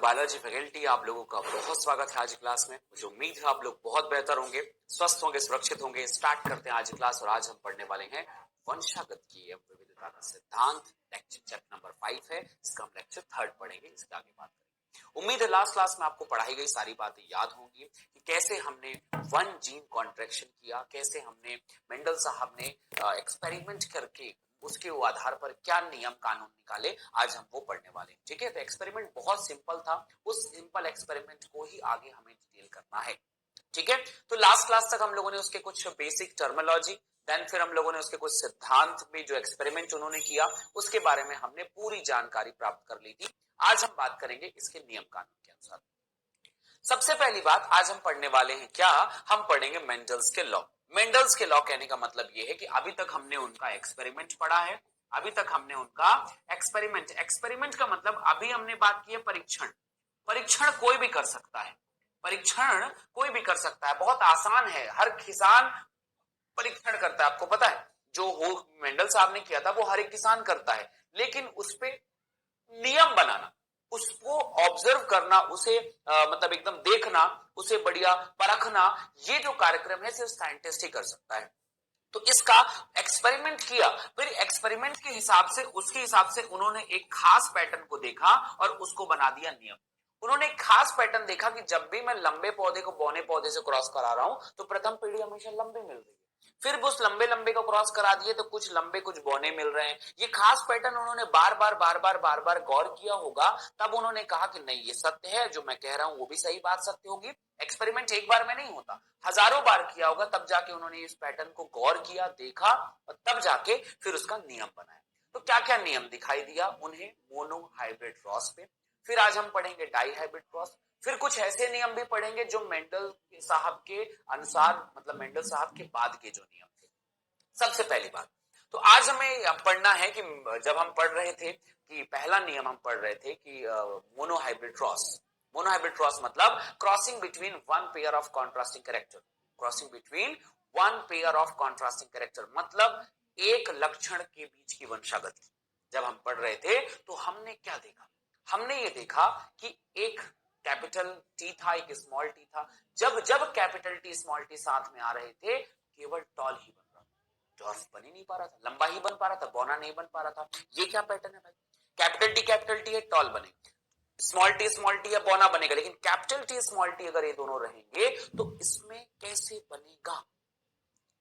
Biology faculty, आप लोगों का बहुत स्वागत है आज क्लास में। मुझे उम्मीद है आप लोग बहुत बेहतर होंगे, स्वस्थ होंगे, सुरक्षित होंगे। स्टार्ट करते हैं आज क्लास और आज हम पढ़ने वाले हैं वंशागत की विविधता का सिद्धांत। लेक्चर चैप्टर नंबर 5 है, इसका हम लेक्चर 3 पढ़ेंगे, इसके आगे बात करेंगे। उम्मीद है लास्ट क्लास में आपको पढ़ाई गई सारी बातें याद होंगी कि कैसे हमने वन जीन कॉन्ट्रैक्शन किया, कैसे हमने मेंडल साहब ने एक्सपेरिमेंट करके उसके आधार पर क्या नियम कानून निकाले, आज हम वो पढ़ने वाले हैं। ठीक है, तो एक्सपेरिमेंट बहुत सिंपल था, उस सिंपल एक्सपेरिमेंट को ही आगे हमें डिटेल करना है। ठीक है, तो लास्ट क्लास तक हम लोगों ने उसके कुछ बेसिक टर्मिनोलॉजी, देन फिर हम लोगों ने उसके कुछ सिद्धांत में जो एक्सपेरिमेंट उन्होंने किया उसके बारे में हमने पूरी जानकारी प्राप्त कर ली थी। आज हम बात करेंगे इसके नियम कानून के अनुसार। सबसे पहली बात आज हम पढ़ने वाले हैं क्या, हम पढ़ेंगे मेंडल्स के लॉ। मेंडल्स के लॉ कहने का मतलब यह है कि अभी तक हमने उनका एक्सपेरिमेंट पढ़ा है, अभी तक हमने उनका एक्सपेरिमेंट का मतलब अभी हमने बात की है परीक्षण। परीक्षण कोई भी कर सकता है, परीक्षण कोई भी कर सकता है, बहुत आसान है, हर किसान परीक्षण करता है। आपको पता है जो हो मेंडल साहब ने किया था वो हर एक किसान करता है, लेकिन उस पे नियम बनाना, उसको ऑब्जर्व करना, उसे मतलब एकदम देखना, उसे बढ़िया परखना, ये जो कार्यक्रम है सिर्फ साइंटिस्ट ही कर सकता है। तो इसका एक्सपेरिमेंट किया, फिर एक्सपेरिमेंट के हिसाब से, उसके हिसाब से उन्होंने एक खास पैटर्न को देखा और उसको बना दिया नियम। उन्होंने एक खास पैटर्न देखा कि जब भी मैं लंबे पौधे को बौने पौधे से क्रॉस करा रहा हूं तो प्रथम पीढ़ी हमेशा लंबे मिल रही है, फिर उस लंबे लंबे को क्रॉस करा दिए तो कुछ लंबे कुछ बौने मिल रहे हैं। ये खास पैटर्न उन्होंने बार बार गौर किया होगा, तब उन्होंने कहा कि नहीं ये सत्य है, जो मैं कह रहा हूं वो भी सही बात सत्य होगी। एक्सपेरिमेंट एक बार में नहीं होता, हजारों बार किया होगा, तब जाके उन्होंने इस पैटर्न को गौर किया, देखा और तब जाके फिर उसका नियम बनाया। तो क्या क्या नियम दिखाई दिया उन्हें मोनो हाइब्रिड क्रॉस पे, फिर आज हम पढ़ेंगे डाई हाइब्रिड क्रॉस, फिर कुछ ऐसे नियम भी पढ़ेंगे जो मेंडल साहब के अनुसार, मतलब मेंडल साहब के बाद के जो नियम थे। सबसे पहली बात तो आज हमें पढ़ना है कि जब हम पढ़ रहे थे कि पहला नियम हम पढ़ रहे थे कि monohybrid cross. Monohybrid cross मतलब crossing between one pair of contrasting character. Crossing between one pair of contrasting character मतलब एक लक्षण के बीच की वंशागति। जब हम पढ़ रहे थे तो हमने क्या देखा, हमने ये देखा कि एक कैपिटल टी था, एक स्मॉल टी था। जब जब कैपिटल टी स्मॉल टी साथ में आ रहे थे केवल टॉल ही बन रहा था, डॉर्फ बन ही नहीं पा रहा था, लंबा ही बन पा रहा था, बौना नहीं बन पा रहा था। ये क्या पैटर्न है भाई, कैपिटल टी है टॉल बने, स्मॉल टी है बौना बनेगा, लेकिन कैपिटल टी स्मॉल टी अगर ये दोनों रहेंगे तो इसमें कैसे बनेगा,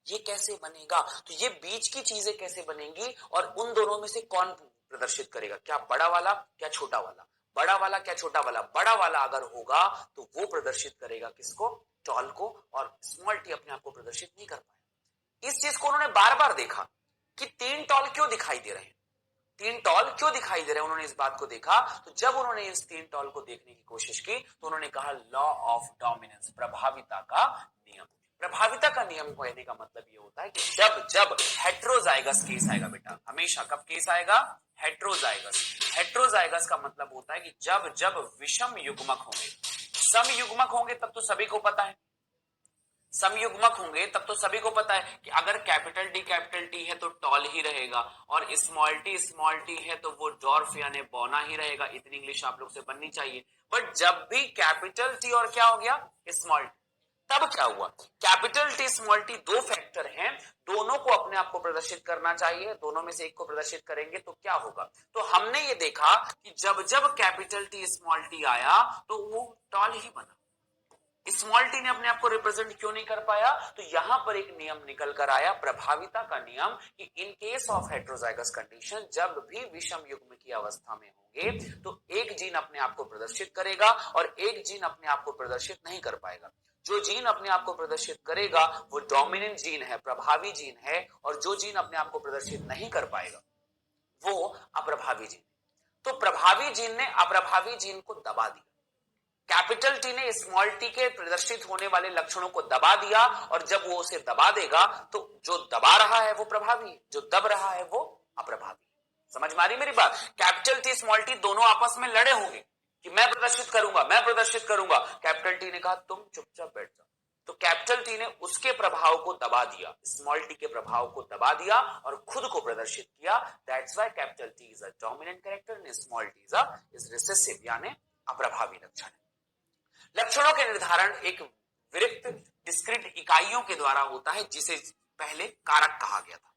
ये कैसे बनेगा, तो ये बीच की चीजें कैसे बनेंगी और उन दोनों में से कौन प्रदर्शित करेगा, क्या बड़ा वाला क्या छोटा वाला, बड़ा वाला क्या छोटा वाला। बड़ा वाला अगर होगा तो वो प्रदर्शित करेगा किसको, टॉल को, और स्मॉल टी अपने आप को प्रदर्शित नहीं कर पाएगा। इस चीज को उन्होंने बार बार देखा कि तीन टॉल क्यों दिखाई दे रहे हैं, तीन टॉल क्यों दिखाई दे रहे हैं। उन्होंने इस बात को देखा, तो जब उन्होंने इस तीन टॉल को देखने की कोशिश की तो उन्होंने कहा लॉ ऑफ डोमिनेंस, प्रभाविता का नियम। प्रभाविता का नियम कहने का मतलब ये होता है कि जब जब हेट्रोजाइगस केस आएगा, बेटा हमेशा कब केस आएगा, हेट्रोजाइगस। हेट्रोजाइगस का मतलब होता है कि जब जब विषम युग्मक होंगे, सम युग्मक होंगे तब तो सभी को पता है, समयुग्मक होंगे तब तो सभी को पता है कि अगर कैपिटल टी है तो टॉल ही रहेगा, और स्मॉल टी है तो वो डॉर्फ यानी बौना ही रहेगा। इतनी इंग्लिश आप लोग से बननी चाहिए। बट जब भी कैपिटल टी और क्या हो गया स्मॉल टी, तब क्या हुआ, कैपिटल टी स्मॉल टी दो फैक्टर हैं, दोनों को अपने आप को प्रदर्शित करना चाहिए, दोनों में से एक को प्रदर्शित करेंगे तो क्या होगा। तो हमने ये देखा कि जब जब कैपिटल टी स्मॉल टी आया तो वो टॉल ही बना, स्मॉल टी ने अपने आप को रिप्रेजेंट क्यों नहीं कर पाया। तो यहां पर एक नियम निकल कर आया, प्रभाविता का नियम, कि in case of heterozygous condition जब भी विषम युग्म की अवस्था में होंगे तो एक जीन अपने आप को प्रदर्शित करेगा और एक जीन अपने आप को प्रदर्शित नहीं कर पाएगा। जो जीन अपने आप को प्रदर्शित करेगा वो डोमिनेंट जीन है, प्रभावी जीन है, और जो जीन अपने आप को प्रदर्शित नहीं कर पाएगा वो अप्रभावी जीन। तो प्रभावी जीन ने अप्रभावी जीन को दबा दिया, कैपिटल टी ने स्मॉल टी के प्रदर्शित होने वाले लक्षणों को दबा दिया, और जब वो उसे दबा देगा तो जो दबा रहा है वो प्रभावी, जो दब रहा है वो अप्रभावी। समझ में आ रही मेरी बात, कैपिटल टी स्मॉल टी दोनों आपस में लड़े होंगे कि मैं प्रदर्शित करूंगा, मैं प्रदर्शित करूंगा। कैपिटल टी ने कहा तुम चुपचाप बैठ जाओ, तो कैपिटल टी ने उसके प्रभाव को दबा दिया, स्मॉल टी के प्रभाव को दबा दिया और खुद को प्रदर्शित किया। That's why capital T is a dominant character and small T is recessive यानी अप्रभावी लक्षण है। लक्षणों के निर्धारण एक विरक्त डिस्क्रीट इकाइयों के द्वारा होता है, जिसे पहले कारक कहा गया था।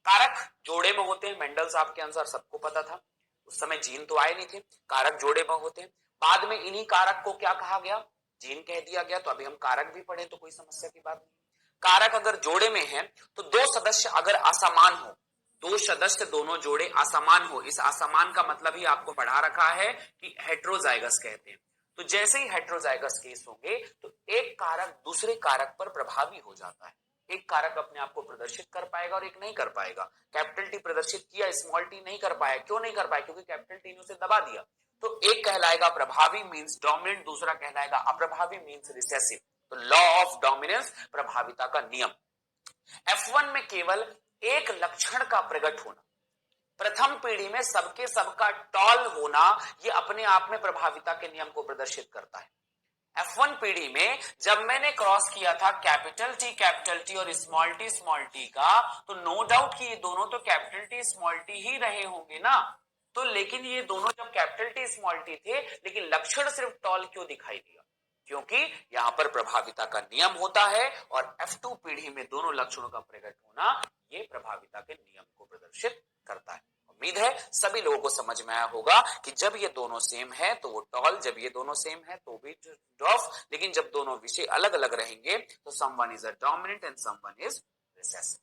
कारक जोड़े में होते हैं, मेंडल साहब के अनुसार सबको पता था, उस समय जीन तो आए नहीं थे, कारक जोड़े में होते हैं। बाद में इन्हीं कारक को क्या कहा गया, जीन कह दिया गया। तो अभी हम कारक भी पढ़े तो कोई समस्या की बात नहीं। कारक अगर जोड़े में है तो दो सदस्य अगर असमान हो, दो सदस्य दोनों जोड़े असमान हो, इस असमान का मतलब ही आपको पढ़ा रखा है कि हेट्रोजाइगस कहते हैं। तो जैसे ही हेट्रोजाइगस केस होंगे तो एक कारक दूसरे कारक पर प्रभावी हो जाता है। एक कारक अपने आप को प्रदर्शित कर पाएगा और एक नहीं कर पाएगा। कैपिटल टी प्रदर्शित किया, स्मॉल टी नहीं कर पाया। क्यों नहीं कर पाया? क्योंकि कैपिटल टी ने उसे दबा दिया। तो एक कहलाएगा प्रभावी मींस डोमिनेंट, दूसरा कहलाएगा अप्रभावी मींस रिसेसिव। तो लॉ ऑफ डोमिनेंस, प्रभाविता का नियम। F1 में केवल एक लक्षण का प्रकट होना, प्रथम पीढ़ी में सबके सबका टॉल होना, यह अपने आप में प्रभाविता के नियम को प्रदर्शित करता है। F1 पीढ़ी में जब मैंने क्रॉस किया था कैपिटल टी और स्मॉल टी का, तो नो डाउट कि ये दोनों तो कैपिटल टी स्मॉल टी ही रहे होंगे ना। तो लेकिन ये दोनों जब कैपिटल टी स्मॉल टी थे, लेकिन लक्षण सिर्फ टॉल क्यों दिखाई दिया? क्योंकि यहां पर प्रभाविता का नियम होता है और F2 पीढ़ी में दोनों लक्षणों का प्रकट होना ये प्रभाविता के नियम को प्रदर्शित करता है। उम्मीद है सभी लोगों को समझ में आया होगा कि जब ये दोनों सेम है तो वो टॉल, जब ये दोनों सेम है तो भी डॉफ, लेकिन जब दोनों विषय अलग अलग रहेंगे तो someone is a dominant and someone is recessive.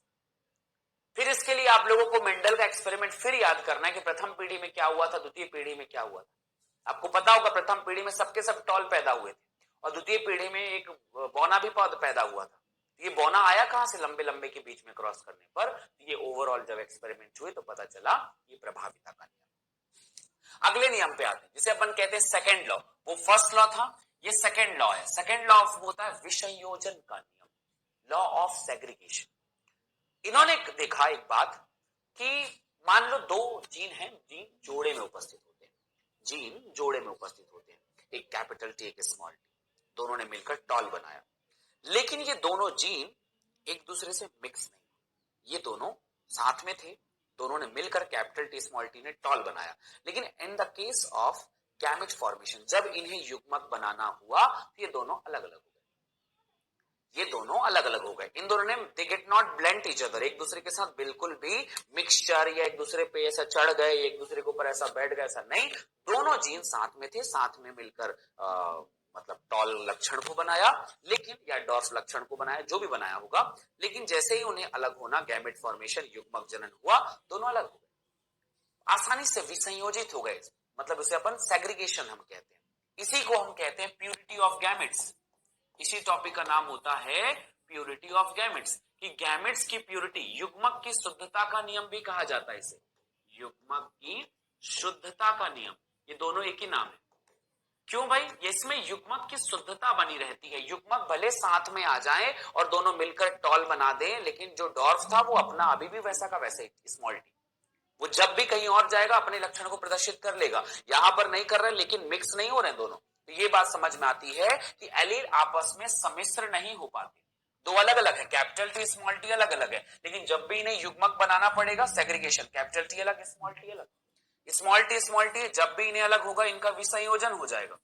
फिर इसके लिए आप लोगों को मेंडल का एक्सपेरिमेंट फिर याद करना है कि प्रथम पीढ़ी में क्या हुआ था, द्वितीय पीढ़ी में क्या हुआ था। आपको पता होगा प्रथम पीढ़ी में सबके सब टॉल पैदा हुए थे और द्वितीय पीढ़ी में एक बौना भी पैदा हुआ था। ये बौना आया कहां से? लंबे लंबे के बीच में क्रॉस करने पर। ये ओवरऑल जब एक्सपेरिमेंट हुए तो पता चला ये प्रभाविता का नियम। अगले नियम पे आते हैं जिसे अपन कहते हैं सेकेंड लॉ। वो फर्स्ट लॉ था, ये सेकेंड लॉ है। सेकेंड लॉ होता है विसंयोजन का नियम, लॉ ऑफ सेग्रीगेशन। इन्होंने देखा एक बात कि मान लो दो जीन हैं, जीन जोड़े में उपस्थित होते हैं, जीन जोड़े में उपस्थित होते हैं, एक कैपिटल टी एक स्मॉल टी, दोनों ने मिलकर टॉल बनाया। लेकिन ये दोनों जीन एक दूसरे से मिक्स नहीं, ये दोनों साथ में थे, दोनों ने मिलकर कैपिटल टी स्मॉल टी ने टॉल बनाया। लेकिन in the case of gamete formation, जब इन्हें युग्मक बनाना हुआ तो ये दोनों अलग अलग हो गए। ये दोनों अलग अलग हो गए। इन दोनों ने they get not blend each other, एक दूसरे के साथ बिल्कुल भी मिक्सचर या एक दूसरे पे ऐसा चढ़ गए, एक दूसरे के ऊपर ऐसा बैठ गए, ऐसा नहीं। दोनों जीन साथ में थे, साथ में मिलकर मतलब टॉल लक्षण को बनाया, लेकिन या डॉर्फ लक्षण को बनाया, जो भी बनाया होगा। लेकिन जैसे ही उन्हें अलग होना, गैमेट फॉर्मेशन युग्मक जनन हुआ, दोनों अलग हो गए, आसानी से विसंयोजित हो गए। मतलब इसे अपन सेग्रीगेशन हम कहते हैं। इसी को हम कहते हैं प्यूरिटी ऑफ गैमेट्स। इसी टॉपिक का नाम होता है प्यूरिटी ऑफ गैमेट्स, कि गैमेट्स की प्यूरिटी, युग्मक की शुद्धता का नियम भी कहा जाता है इसे, युग्मक की शुद्धता का नियम। ये दोनों एक ही नाम है। क्यों भाई? इसमें युग्मक की शुद्धता बनी रहती है। युग्मक भले साथ में आ जाएं और दोनों मिलकर टॉल बना दें, लेकिन जो डॉर्फ था वो अपना अभी भी वैसा का वैसे स्मॉल टी, वो जब भी कहीं और जाएगा अपने लक्षण को प्रदर्शित कर लेगा। यहां पर नहीं कर रहे, लेकिन मिक्स नहीं हो रहे दोनों। तो ये बात समझ में आती है कि एलील आपस में सम्मिश्र नहीं हो पाते, दो अलग अलग है, कैपिटल टी स्मॉल टी अलग अलग है। लेकिन जब भी इन्हें युग्मक बनाना पड़ेगा, सेग्रीगेशन, कैपिटल टी अलग स्मॉल टी अलग, स्मॉल टी जब भी इन्हें अलग होगा इनका विसंयोजन हो जाएगा,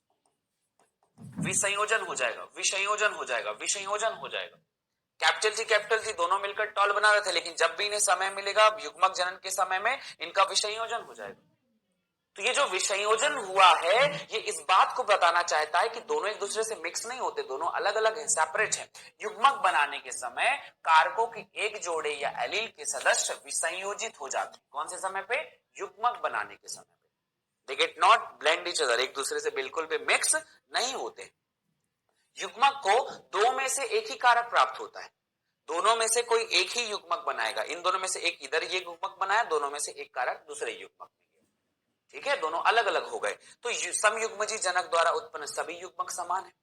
विसंयोजन हो जाएगा, विसंयोजन हो जाएगा, विसंयोजन हो जाएगा। कैपिटल टी दोनों मिलकर टॉल बना रहे थे, लेकिन जब भी इन्हें समय मिलेगा युग्मक जनन के समय में इनका विसंयोजन हो जाएगा। तो ये जो विसंयोजन हुआ है, ये इस बात को बताना चाहता है कि दोनों एक दूसरे से मिक्स नहीं होते, दोनों अलग अलग हैं, सेपरेट हैं। युग्मक बनाने के समय कारकों के एक जोड़े या एलील के सदस्य विसंयोजित हो जाते हैं। कौन से समय पे? युग्मक बनाने के समय पे। They get not blend each other, एक दूसरे से बिल्कुल भी मिक्स नहीं होते। युग्मक को दो में से एक ही कारक प्राप्त होता है, दोनों में से कोई एक ही युग्मक बनाएगा। इन दोनों में से एक इधर ये युग्मक बनाया, दोनों में से एक कारक दूसरे युग्मक में गया, ठीक है, दोनों अलग अलग हो गए। तो समयुग्मजी जनक द्वारा उत्पन्न सभी युग्मक समान है।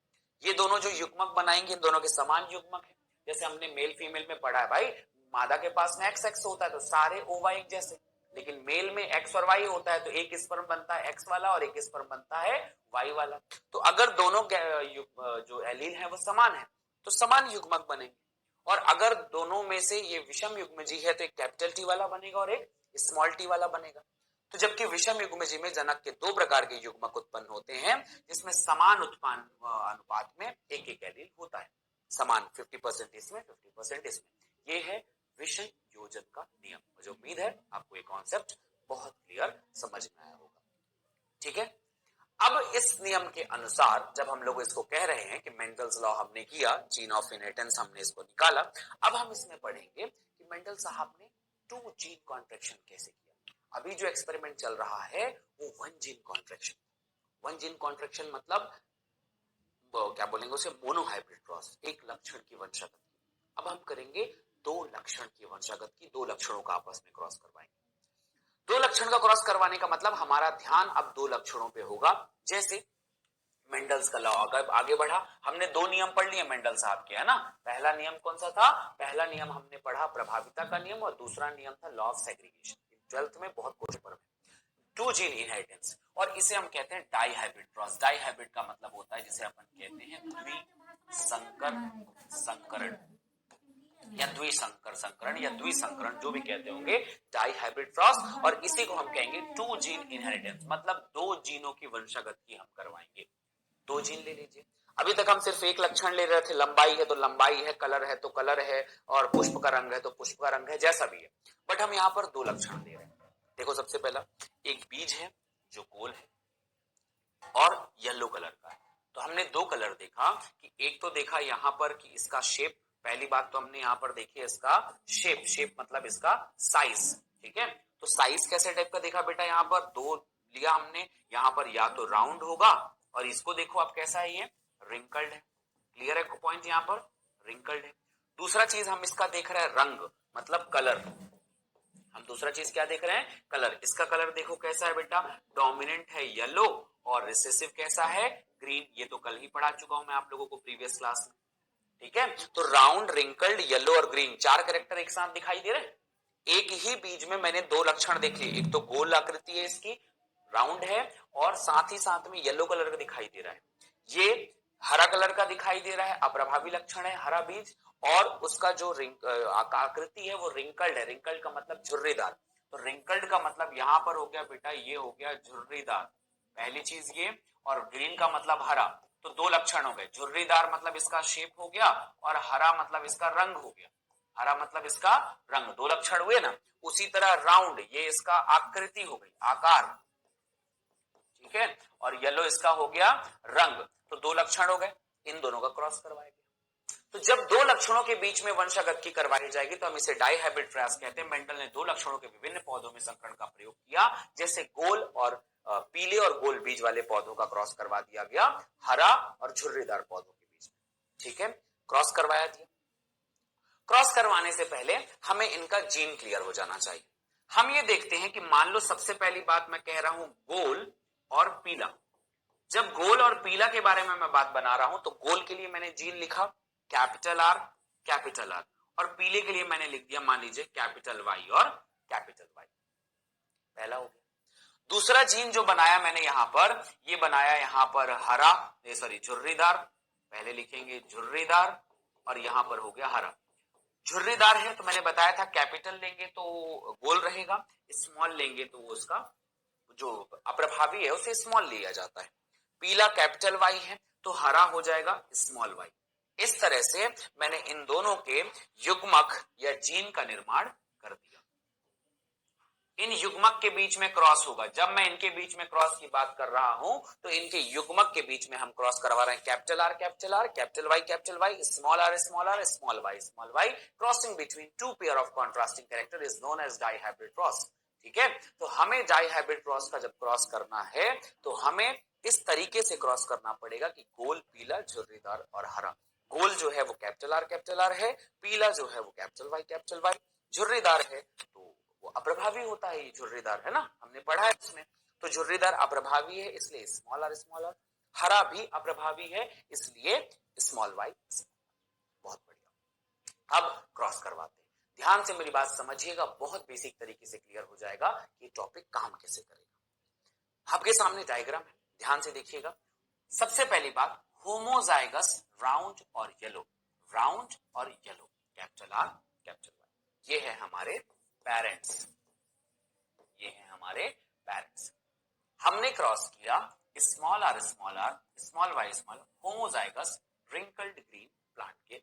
ये दोनों जो युग्मक बनाएंगे इन दोनों के समान युग्मक है। जैसे हमने मेल फीमेल में पढ़ा है भाई, मादा के पास में एक्स होता है तो सारे ओवा एक जैसे, लेकिन मेल में एक्स और वाई होता है तो एक स्पर्म बनता है एक्स वाला और एक स्पर्म बनता है वाई वाला। तो अगर दोनों जो एलील है वो समान है तो समान युग्मक बनेंगे, और अगर दोनों में से ये विषम युग्मजी है तो एक कैपिटल टी वाला बनेगा और एक स्मॉल टी वाला बनेगा। तो जबकि विषम युग्मजीव में जनक के दो प्रकार के युग्मक उत्पन्न होते हैं, जिसमें समान उत्पाद अनुपात में एक एक एलील होता है, समान 50% इसमें 50% इसमें। ये है विषम योजन का नियम। मुझे उम्मीद है आपको ये कॉन्सेप्ट बहुत क्लियर समझ में आया होगा। ठीक है, अब इस नियम के अनुसार जब हम लोग इसको कह रहे हैं कि मेंडल्स लॉ हमने किया, जीन ऑफ इनहेरिटेंस हमने इसको निकाला, अब हम इसमें पढ़ेंगे कि मेंडल साहब ने टू जीन कॉन्ट्रैक्शन कैसे किया। अभी जो एक्सपेरिमेंट चल रहा है वो one gene contraction. One gene contraction मतलब क्या बोलेंगे उसे, मोनोहाइब्रिड क्रॉस, एक लक्षण की वंशागत की। अब हम करेंगे दो लक्षण की वंशागत की, दो लक्षणों का आपस में क्रॉस करवाएंगे। दो लक्षण का क्रॉस करवाने का मतलब हमारा ध्यान अब दो लक्षणों पे होगा। जैसे मेंडल्स का लॉ अगर आगे बढ़ा, हमने दो नियम पढ़ लिए मेंडल साहब के, है ना। पहला नियम कौन सा था? पहला नियम हमने पढ़ा प्रभाविता का नियम, और दूसरा नियम था लॉ ऑफ सेग्रीगेशन। 12th में बहुत क्वेश्चन पढ़े। टू जीन इनहेरिटेंस, और इसे हम कहते हैं dihybrid cross. Dihybrid का मतलब होता है जिसे अपन कहते हैं द्विसंकर संकरण या द्विसंकर संकरण या द्विसंकरण, जो भी कहते होंगे, डाई हाइब्रिड क्रॉस। और इसी को हम कहेंगे टू जीन इनहेरिटेंस, मतलब दो जीनों की वंशागत की हम करवाएंगे। दो जीन ले लीजिए। अभी तक हम सिर्फ एक लक्षण ले रहे थे, लंबाई है तो लंबाई है, कलर है तो कलर है, और पुष्प का रंग है तो पुष्प का रंग है, जैसा भी है। बट हम यहाँ पर दो लक्षण ले रहे हैं। देखो, सबसे पहला एक बीज है जो गोल है और येलो कलर का है। तो हमने दो कलर देखा कि एक तो देखा यहाँ पर कि इसका शेप, पहली बात तो हमने यहाँ पर देखी इसका शेप, शेप मतलब इसका साइज। ठीक है, तो साइज कैसे टाइप का देखा बेटा, यहाँ पर दो लिया हमने, यहाँ पर या तो राउंड होगा, और इसको देखो आप कैसा है, ये रिंकल्ड है। क्लियर है पॉइंट, यहाँ पर रिंकल्ड है। दूसरा चीज हम इसका देख रहे हैं रंग, मतलब कलर। हम दूसरा चीज क्या देख रहे हैं? कलर। इसका कलर देखो कैसा है बेटा, डोमिनेंट है येलो, और रिसेसिव कैसा है? ग्रीन। ये तो कल ही पढ़ा चुका हूं मैं आप लोगों को प्रीवियस क्लास में। ठीक है, तो राउंड, रिंकल्ड, येलो और ग्रीन, चार कैरेक्टर एक साथ दिखाई दे रहे। एक ही बीज में मैंने दो लक्षण देख लिए, एक तो गोल आकृति है इसकी, राउंड है, और साथ ही साथ में येलो कलर का दिखाई दे रहा है। ये हरा कलर का दिखाई दे रहा है, अप्रभावी लक्षण है हरा बीज, और उसका जो आकृति है वो रिंकल्ड है। रिंकल्ड का मतलब झुर्रीदार। तो रिंकल्ड का मतलब यहां पर हो गया बेटा, ये हो गया झुर्रीदार, पहली चीज ये। और ग्रीन का मतलब हरा। तो दो लक्षण हो गए, झुर्रीदार मतलब इसका शेप हो गया, और हरा मतलब इसका रंग हो गया। हरा मतलब इसका रंग, दो लक्षण हुए ना। उसी तरह राउंड, ये इसका आकृति हो गई, आकार। ठीक है, और येलो इसका हो गया रंग। तो दो लक्षण हो गए, इन दोनों का क्रॉस करवाएंगे। तो जब दो लक्षणों के बीच में वंशागत की करवाई जाएगी तो हम इसे डाई हाइब्रिड प्रयास कहते हैं। मेंडल ने दो लक्षणों के विभिन्न पौधों में संकरण का प्रयोग किया, जैसे गोल और पीले और गोल बीज वाले पौधों का क्रॉस करवा दिया गया हरा और झुर्रीदार पौधों के बीच में। ठीक है, क्रॉस करवाया दिया। क्रॉस करवाने से पहले हमें इनका जीन क्लियर हो जाना चाहिए। हम ये देखते हैं कि मान लो सबसे पहली बात मैं कह रहा हूं गोल और पीला। जब गोल और पीला के बारे में मैं बात बना रहा हूं तो गोल के लिए मैंने जीन लिखा कैपिटल आर, कैपिटल आर, और पीले के लिए मैंने लिख दिया मान लीजिए कैपिटल वाई और कैपिटल वाई। पहला हो गया। दूसरा जीन जो बनाया मैंने यहां पर, ये बनाया यहां पर हरा, सॉरी झुर्रीदार, पहले लिखेंगे झुर्रीदार, और यहां पर हो गया हरा। झुर्रीदार है तो मैंने बताया था कैपिटल लेंगे तो गोल रहेगा, स्मॉल लेंगे तो उसका जो अप्रभावी है उसे स्मॉल लिया जाता है। पीला कैपिटल वाई है तो हरा हो जाएगा स्मॉल वाई। इस तरह से मैंने इन दोनों के युग्मक या जीन का निर्माण कर दिया। इन युग्मक के बीच में क्रॉस होगा। जब मैं इनके बीच में क्रॉस की बात कर रहा हूं तो इनके युग्मक के बीच में हम क्रॉस करवा रहे हैं capital R, capital Y, small R, small Y. Crossing between two pair of contrasting character is known as dihybrid cross. ठीक है, तो हमें डाई हाइब्रिड क्रॉस का जब क्रॉस करना है तो हमें इस तरीके से क्रॉस करना पड़ेगा कि गोल, पीला, झुर्रीदार और हरा। गोल जो है वो कैपिटल आर है, पीला जो है वो कैपिटल वाई, झुर्रीदार है तो वो अप्रभावी होता है। ये झुर्रीदार है ना, हमने पढ़ा है इसमें। तो झुर्रीदार अप्रभावी है इसलिए स्मॉल आर, हरा भी अप्रभावी है इसलिए स्मॉल वाई। बहुत बढ़िया, अब क्रॉस करवाते हैं। ध्यान से मेरी बात समझिएगा, बहुत बेसिक तरीके से क्लियर हो जाएगा कि टॉपिक काम कैसे करेगा। आपके सामने डायग्राम है, ध्यान से देखिएगा। सबसे पहली बात, होमोजाइगस राउंड और येलो, राउंड और yellow, capital R, capital Y. ये है हमारे पेरेंट्स, ये है हमारे पेरेंट्स। हमने क्रॉस किया small R, small Y, small homozygous wrinkled green plant के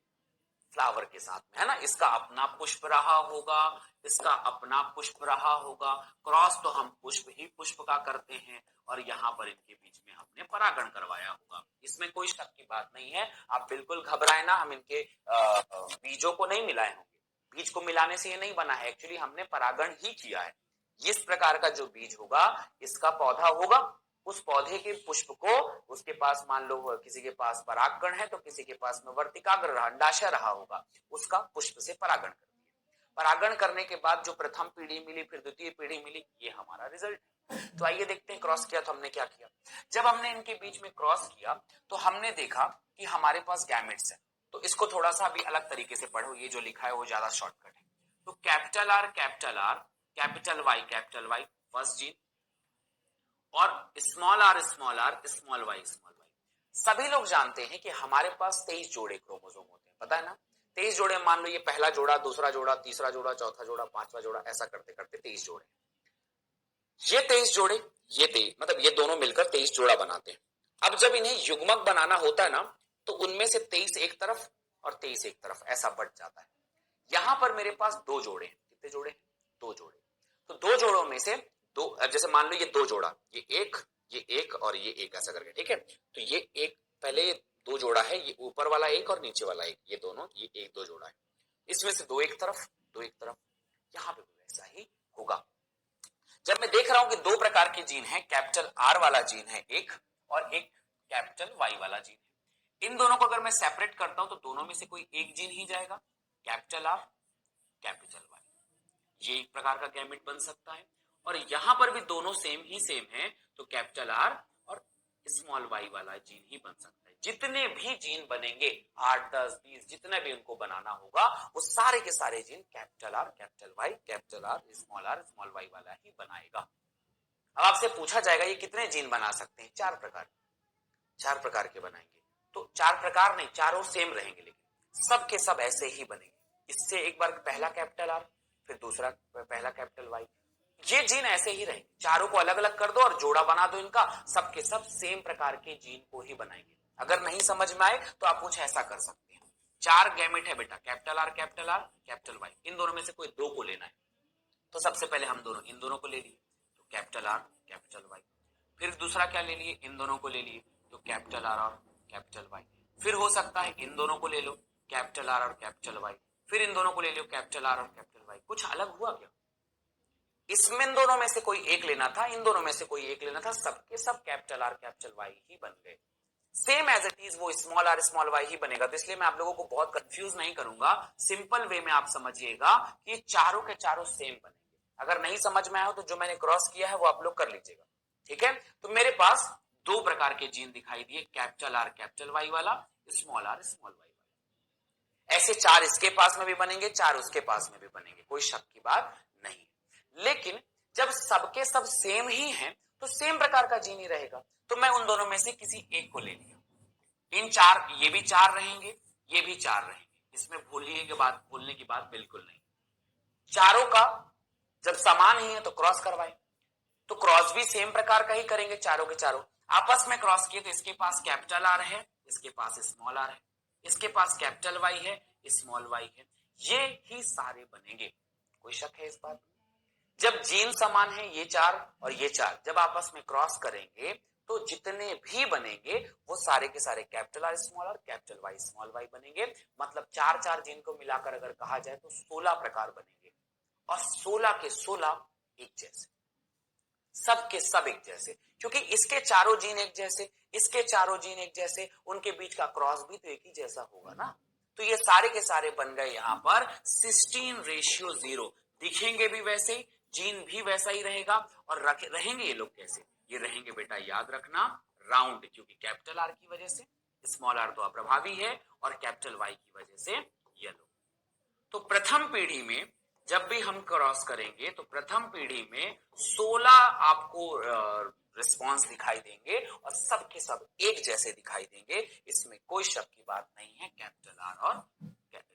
फ्लावर के साथ में, है ना। इसका अपना पुष्प रहा होगा, इसका अपना पुष्प रहा होगा। क्रॉस तो हम पुष्प ही पुष्प का करते हैं, और यहाँ पर इनके बीच में हमने परागण करवाया होगा। इसमें कोई शक की बात नहीं है। आप बिल्कुल घबराए ना, हम इनके बीजों को नहीं मिलाए होंगे। बीज को मिलाने से ये नहीं बना है, एक्चुअली हमने परागण ही किया है। इस प्रकार का जो बीज होगा, इसका पौधा होगा, उस पौधे के पुष्प को, उसके पास मान लो किसी के पास परागकण है तो किसी के पास में वर्तिकाग्र रहा, अंडाशय रहा होगा, उसका पुष्प से परागण कर दिया। परागण करने के बाद जो प्रथम पीढ़ी मिली, फिर द्वितीय पीढ़ी मिली, ये हमारा रिजल्ट। तो आइए देखते हैं क्रॉस किया तो हमने क्या किया। जब हमने इनके बीच में क्रॉस किया तो हमने देखा कि हमारे पास गैमेट्स है। तो इसको थोड़ा सा अभी अलग तरीके से पढ़ो, ये जो लिखा है वो ज्यादा शॉर्टकट है। तो capital R, capital Y first gene, और स्मॉल आर, स्मॉल वाई। सभी लोग जानते हैं कि हमारे पास 23 जोड़े क्रोमोसोम होते हैं, पता है ना। 23 जोड़े, मान लो ये पहला जोड़ा, दूसरा जोड़ा, तीसरा जोड़ा, चौथा जोड़ा, पांचवा जोड़ा, ऐसा करते करते 23 जोड़े। ये 23 जोड़े, ये 23, मतलब ये दोनों मिलकर 23 जोड़ा बनाते हैं। अब जब इन्हें युग्मक बनाना होता है ना, तो उनमें से 23 एक तरफ और 23 एक तरफ, ऐसा बट जाता है। यहां पर मेरे पास 2 जोड़े हैं। कितने जोड़े हैं? 2 जोड़े। तो 2 जोड़ों में से दो, जैसे मान लो ये 2 जोड़ा, ये एक और ये एक, ऐसा करके, ठीक है। तो ये एक, पहले ये 2 जोड़ा है, ये ऊपर वाला एक और नीचे वाला एक, ये दोनों, ये एक 2 जोड़ा है। इसमें से 2 एक तरफ, 2 एक तरफ। यहां पे भी वैसा ही होगा। जब मैं देख रहा हूं कि 2 प्रकार के जीन है, कैपिटल आर वाला जीन है एक, और एक कैपिटल वाई वाला जीन है। इन दोनों को अगर मैं सेपरेट करता हूं तो दोनों में से कोई एक जीन ही जाएगा, कैपिटल आर, कैपिटल वाई। ये एक प्रकार का गैमेट बन सकता है। और यहां पर भी दोनों सेम है, तो कैपिटल आर और स्मॉल वाई वाला जीन ही बन सकता है। जितने भी जीन बनेंगे, 8, 10, 20, जितने भी उनको बनाना होगा, वो सारे के सारे gene capital R, capital R, small Y वाला ही बनाएगा। अब आपसे पूछा जाएगा ये कितने जीन बना सकते हैं? 4 प्रकार, 4 प्रकार के बनाएंगे। तो 4 प्रकार नहीं, चारों सेम रहेंगे, लेकिन सब के सब ऐसे ही बनेंगे। इससे एक बार पहला कैपिटल आर, फिर दूसरा पहला कैपिटल वाई, ये जीन ऐसे ही रहेंगे। चारों को अलग अलग कर दो और जोड़ा बना दो इनका, सबके सब सेम प्रकार के जीन को ही बनाएंगे। अगर नहीं समझ में आए तो आप कुछ ऐसा कर सकते हैं। 4 गैमेट है बेटा, कैपिटल आर, कैपिटल वाई, इन दोनों में से कोई 2 को लेना है। तो सबसे पहले हम दोनों, इन दोनों को ले लिए, तो कैपिटल आर, कैपिटल वाई। फिर दूसरा क्या ले लिए? इन दोनों को ले लिए, तो कैपिटल आर और कैपिटल वाई। फिर हो सकता है इन दोनों को ले लो, कैपिटल आर और कैपिटल वाई। फिर इन दोनों को ले लो, कैपिटल आर और कैपिटल वाई। कुछ अलग हुआ क्या? इसमें इन दोनों में से कोई एक लेना था, इन दोनों में से कोई एक लेना था, सबके सब कैपिटल आर, कैपिटल वाई ही बन गए। सेम एज इट इज वो स्मॉल आर, स्मॉल वाई ही बनेगा। तो इसलिए मैं आप लोगों को बहुत कंफ्यूज नहीं करूंगा, सिंपल वे में आप समझिएगा कि ये चारों के चारों सेम बनेंगे। अगर नहीं समझ में आया हो तो जो मैंने क्रॉस किया है वो आप लोग कर लीजिएगा, ठीक है। तो मेरे पास 2 प्रकार के जीन दिखाई दिए, कैपिटल आर, कैपिटल वाई वाला, स्मॉल आर, स्मॉल वाई वाला। ऐसे 4 इसके पास में भी बनेंगे, 4 उसके पास में भी बनेंगे, कोई शक की बात नहीं। लेकिन जब सबके सब सेम ही हैं, तो सेम प्रकार का जीन ही रहेगा। तो मैं उन दोनों में से किसी एक को ले लिया। इन 4, ये भी 4 रहेंगे, ये भी 4 रहेंगे, इसमें भूलने की बात बिल्कुल नहीं। चारों का जब समान ही है तो क्रॉस करवाए, तो क्रॉस भी सेम प्रकार का ही करेंगे। चारों के चारों आपस में क्रॉस किए, तो इसके पास कैपिटल आर है, इसके पास स्मॉल आर है, इसके पास कैपिटल वाई है, स्मॉल वाई है, ये ही सारे बनेंगे। कोई शक है इस बात में? जब जीन समान है, ये 4 और ये 4, जब आपस में क्रॉस करेंगे तो जितने भी बनेंगे वो सारे के सारे capital R, small R, capital Y, small Y बनेंगे। मतलब 4 जीन को मिलाकर अगर कहा जाए तो 16 प्रकार बनेंगे, और 16 के 16 एक जैसे, सब के सब एक जैसे, क्योंकि इसके चारों जीन एक जैसे, इसके चारों जीन एक जैसे, उनके बीच का क्रॉस भी तो एक ही जैसा होगा ना। तो ये सारे के सारे बन गए यहां पर 16:0। दिखेंगे भी वैसे ही, जीन भी वैसा ही रहेगा, और रहेंगे ये लोग कैसे? ये रहेंगे बेटा, याद रखना, राउंड, क्योंकि कैपिटल आर की वजह से, स्मॉल आर तो अप्रभावी है, और कैपिटल वाई की वजह से येलो। तो प्रथम पीढ़ी में जब भी हम क्रॉस करेंगे तो प्रथम पीढ़ी में 16 आपको रिस्पॉन्स दिखाई देंगे, और सब के सब एक जैसे दिखाई देंगे। इसमें कोई शक की बात नहीं है। कैपिटल आर और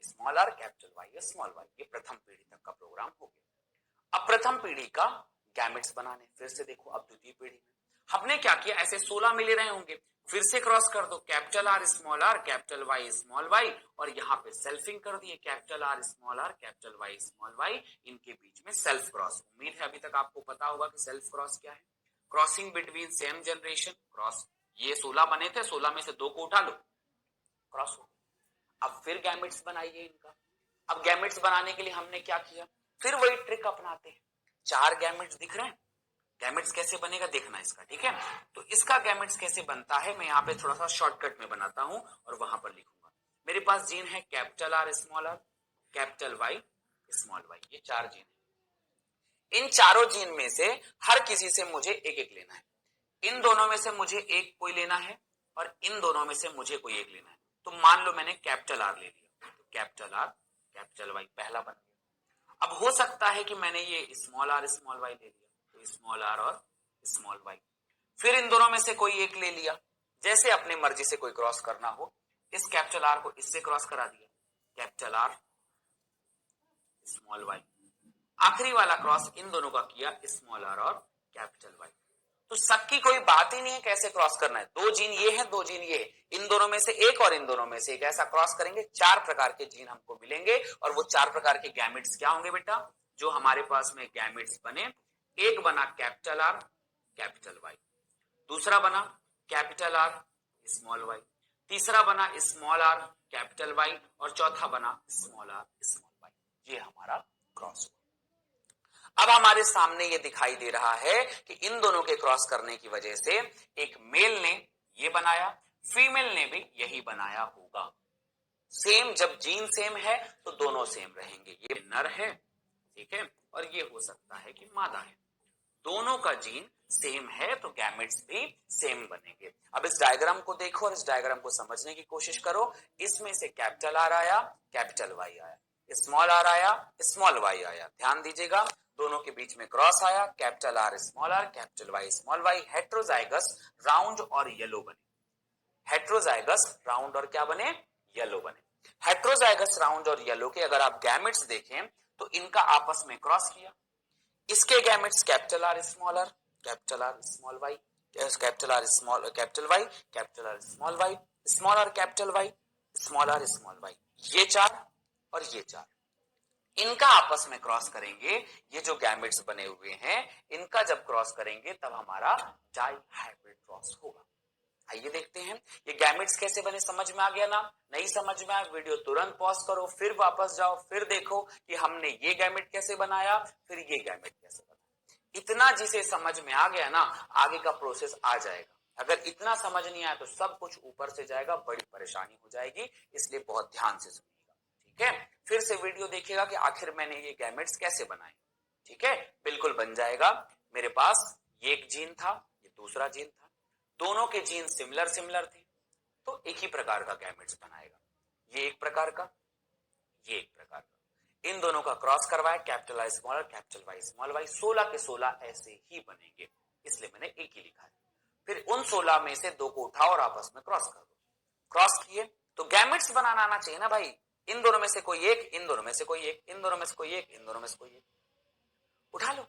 स्मॉल आर, कैपिटल वाई या स्मॉल वाई, ये प्रथम पीढ़ी तक का प्रोग्राम हो गया। अब प्रथम पीढ़ी का गैमेट्स बनाने। फिर से देखो अब द्वितीय पीढ़ी में हमने क्या किया, ऐसे 16 मिले रहे होंगे, फिर से क्रॉस कर दो, capital R small R capital Y small Y, और यहाँ पे सेल्फिंग कर दिए, capital R small R capital Y small Y, इनके बीच में सेल्फ क्रॉस। उम्मीद है अभी तक आपको पता होगा कि सेल्फ क्रॉस क्या है। Crossing between same generation cross, ये 16 बने थे, 16 में से 2 को उठा लो, क्रॉस हो। अब फिर गैमेट्स बनाइए इनका। अब गैमेट्स बनाने के लिए हमने क्या किया, फिर वही ट्रिक अपनाते हैं। 4 गैमेट्स दिख रहे हैं, गैमेट्स कैसे बनेगा देखना इसका, ठीक है। तो इसका गैमेट्स कैसे बनता है मैं यहाँ पे थोड़ा सा शॉर्टकट में बनाता हूं और वहां पर लिखूंगा। मेरे पास जीन है capital R small R capital Y small Y, ये 4 जीन है। इन चारों जीन में से हर किसी से मुझे एक एक लेना है। इन दोनों में से मुझे एक कोई लेना है और इन दोनों में से मुझे कोई एक लेना है। तो मान लो मैंने कैपिटल आर ले लिया, तो कैपिटल आर कैपिटल वाई पहला बन गया। अब हो सकता है कि मैंने ये स्मॉल आर स्मॉल वाई ले लिया, तो स्मॉल आर और स्मॉल वाई। फिर इन दोनों में से कोई एक ले लिया, जैसे अपने मर्जी से कोई क्रॉस करना हो, इस कैपिटल आर को इससे क्रॉस करा दिया, कैपिटल आर स्मॉल वाई। आखिरी वाला क्रॉस इन दोनों का किया, स्मॉल आर और कैपिटल वाई। तो शक की कोई बात ही नहीं है कैसे क्रॉस करना है। 2 जीन ये है, 2 जीन ये है, इन दोनों में से एक और इन दोनों में से एक, ऐसा क्रॉस करेंगे 4 प्रकार के जीन हमको मिलेंगे। और वो 4 प्रकार के गैमेट्स क्या होंगे बेटा, जो हमारे पास में गैमेट्स बने। एक बना कैपिटल आर कैपिटल वाई, दूसरा बना कैपिटल आर स्मॉल वाई, तीसरा बना स्मॉल आर कैपिटल वाई, और चौथा बना स्मॉल आर स्मॉल वाई। ये हमारा क्रॉस। अब हमारे सामने ये दिखाई दे रहा है कि इन दोनों के क्रॉस करने की वजह से एक मेल ने ये बनाया, फीमेल ने भी यही बनाया होगा। सेम, जब जीन सेम है तो दोनों सेम रहेंगे। ये नर है, ठीक है, और ये हो सकता है कि मादा है। दोनों का जीन सेम है तो गैमेट्स भी सेम बनेंगे। अब इस डायग्राम को देखो और इस डायग्राम को समझने की कोशिश करो। इसमें से कैपिटल आर आया, कैपिटल वाई आया, स्मॉल आर आया, स्मॉल वाई आया। ध्यान दीजिएगा, दोनों के बीच में क्रॉस आया, capital R small R capital Y small Y. Heterozygous round और येलो बने, हेट्रोजाइगस राउंड और क्या बने, येलो बने। हेट्रोजाइगस राउंड और येलो के अगर आप गैमेट्स देखें तो इनका आपस में क्रॉस किया। इसके gametes capital R small R capital R small Y, capital R small capital Y capital R small Y, small R capital Y small R small Y. ये 4 और ये 4, इनका आपस में क्रॉस करेंगे। ये जो गैमेट्स बने हुए हैं इनका जब क्रॉस करेंगे तब हमारा डाई हाइब्रिड क्रॉस होगा। आइए देखते हैं ये गैमेट्स कैसे बने। समझ में आ गया ना? नहीं समझ में आया वीडियो तुरंत पॉज करो, फिर वापस जाओ, फिर देखो कि हमने ये गैमेट कैसे बनाया, फिर ये गैमेट कैसे बनाया। इतना जिसे समझ में आ गया ना, आगे का प्रोसेस आ जाएगा। अगर इतना समझ नहीं आया तो सब कुछ ऊपर से जाएगा, बड़ी परेशानी हो जाएगी। इसलिए बहुत ध्यान से सुनिएगा, ठीक है। फिर से वीडियो देखिएगा कि आखिर मैंने ये गैमेट्स कैसे बनाए, ठीक है। बिल्कुल बन जाएगा। मेरे पास ये एक जीन था, ये दूसरा जीन था, दोनों के जीन सिमिलर सिमिलर थे, तो एक ही प्रकार का गैमेट्स बनाएगा। ये एक प्रकार का, ये एक प्रकार का, इन दोनों का क्रॉस करवाया, capital I small capital Y small Y. 16 के 16 ऐसे ही बनेंगे, इसलिए मैंने एक ही लिखा है। फिर उन 16 में से 2 को उठाओ और आपस में क्रॉस कर दो। क्रॉस किए तो गैमेट्स बनाना आना चाहिए ना भाई। इन दोनों में से कोई एक, इन दोनों में से कोई एक, इन दोनों में से कोई एक, इन दोनों में से कोई एक, उठा लो।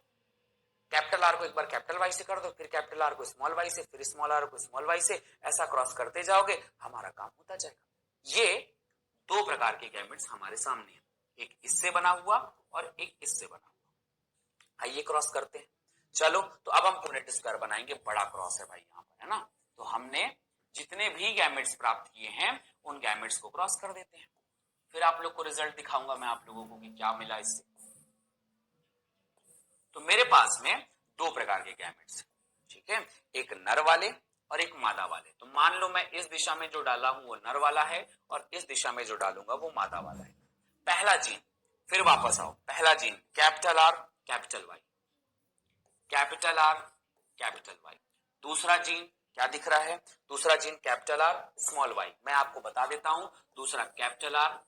कैपिटल आर को एक बार कैपिटल वाई से कर दो, फिर कैपिटल आर को स्मॉल वाई से, फिर स्मॉल आर को स्मॉल वाई से, ऐसा क्रॉस करते जाओगे, हमारा काम होता जाएगा। ये 2 प्रकार के गैमेट्स हमारे सामने हैं, एक इससे बना हुआ और एक इससे बना हुआ। आइए क्रॉस करते हैं। चलो तो अब हम पुनेट स्क्वायर बनाएंगे, बड़ा क्रॉस है भाई यहाँ पर, है ना। तो हमने जितने भी गैमेट्स प्राप्त किए हैं उन गैमेट्स को क्रॉस कर देते हैं। फिर आप लोग को रिजल्ट दिखाऊंगा मैं आप लोगों को कि क्या मिला इससे। तो मेरे पास में 2 प्रकार के गैमेट्स हैं, ठीक है, एक नर वाले और एक मादा वाले। तो मान लो मैं इस दिशा में जो डाला हूं वो नर वाला है और इस दिशा में जो डालूंगा वो मादा वाला है। पहला जीन, फिर वापस आओ, पहला gene capital R capital Y, capital R capital Y. दूसरा जीन क्या दिख रहा है, दूसरा gene capital R small Y. मैं आपको बता देता हूं, दूसरा कैपिटल आर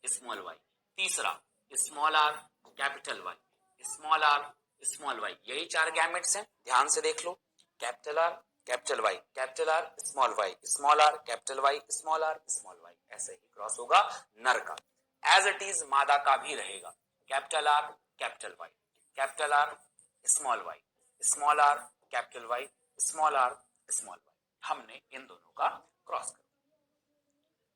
स्मॉल वाई, तीसरा small R capital Y, small R small Y. यही 4 गैमेट्स हैं, ध्यान से देख लो। Capital R capital Y, capital R small Y, small R capital Y, small R small Y. ऐसे ही क्रॉस होगा नर का। एज इट इज मादा का भी रहेगा, capital R capital Y, capital R small Y, small R capital Y, small R small Y. हमने इन दोनों का क्रॉस कर,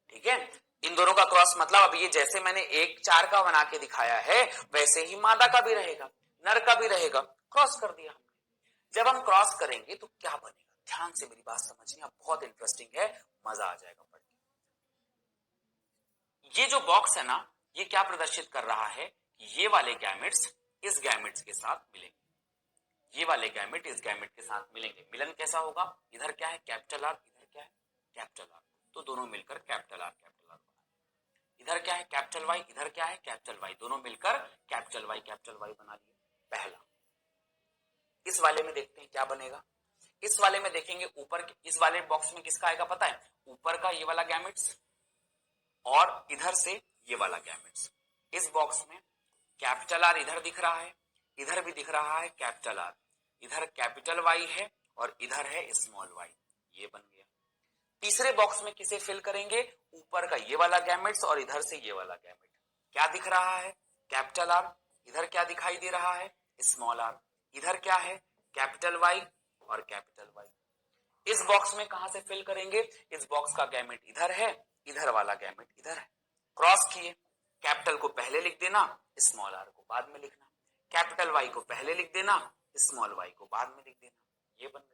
ठीक है। इन दोनों का क्रॉस मतलब अब ये जैसे मैंने एक 4 का बना के दिखाया है वैसे ही मादा का भी रहेगा, नर का भी रहेगा, क्रॉस कर दिया। जब हम क्रॉस करेंगे तो क्या बनेगा, ध्यान से मेरी बात समझिए, बहुत इंटरेस्टिंग है, मजा आ जाएगा पढ़ के। ये जो बॉक्स है ना, ये क्या प्रदर्शित कर रहा है कि ये वाले गैमेट्स इस गैमेट्स के साथ मिलेंगे, ये वाले गैमेट इस गैमेट के साथ मिलेंगे। मिलन कैसा होगा, इधर क्या है कैपिटल आर, इधर क्या है कैपिटल आर, तो दोनों मिलकर कैपिटल आर बनाए। इधर क्या है कैपिटल वाई, इधर क्या है कैपिटल वाई, दोनों मिलकर कैपिटल वाई बना लिए। पहला इस वाले में देखते हैं क्या बनेगा। इस वाले में देखेंगे ऊपर इस वाले बॉक्स में किसका आएगा पता है, ऊपर का ये वाला गैमेट्स और इधर से ये वाला गैमेट्स। इस बॉक्स में कैपिटल आर इधर दिख रहा है, इधर भी दिख रहा है कैपिटल आर, इधर कैपिटल वाई है और इधर है स्मॉल वाई, ये बन गया। तीसरे बॉक्स में किसे फिल करेंगे, ऊपर का ये वाला गैमेट्स और इधर से ये वाला गैमेट। क्या दिख रहा है कैपिटल आर, इधर क्या दिखाई दे रहा है स्मॉल आर, इधर क्या है कैपिटल वाई और कैपिटल वाई। इस बॉक्स में कहां से फिल करेंगे, इस बॉक्स का गैमेट इधर है, इधर वाला गैमेट इधर है, क्रॉस किए। कैपिटल को पहले लिख देना, स्मॉल आर को बाद में लिखना, कैपिटल वाई को पहले लिख देना, स्मॉल वाई को बाद में लिख देना, ये बन गया।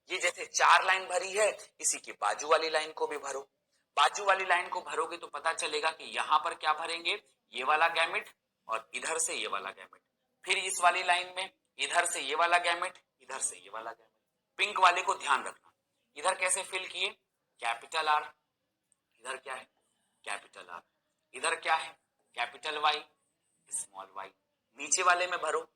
ये जैसे 4 लाइन भरी है, इसी के बाजू वाली लाइन को भी भरो। बाजू वाली लाइन को भरोगे तो पता चलेगा कि यहां पर क्या भरेंगे, ये वाला गैमेट और इधर से ये वाला गैमेट। फिर इस वाली लाइन में इधर से ये वाला गैमेट, इधर से ये वाला गैमेट। पिंक वाले को ध्यान रखना, इधर कैसे फिल किए कैपिटल आर, इधर क्या है कैपिटल आर, इधर क्या है कैपिटल वाई स्मॉल वाई। नीचे वाले में भरो,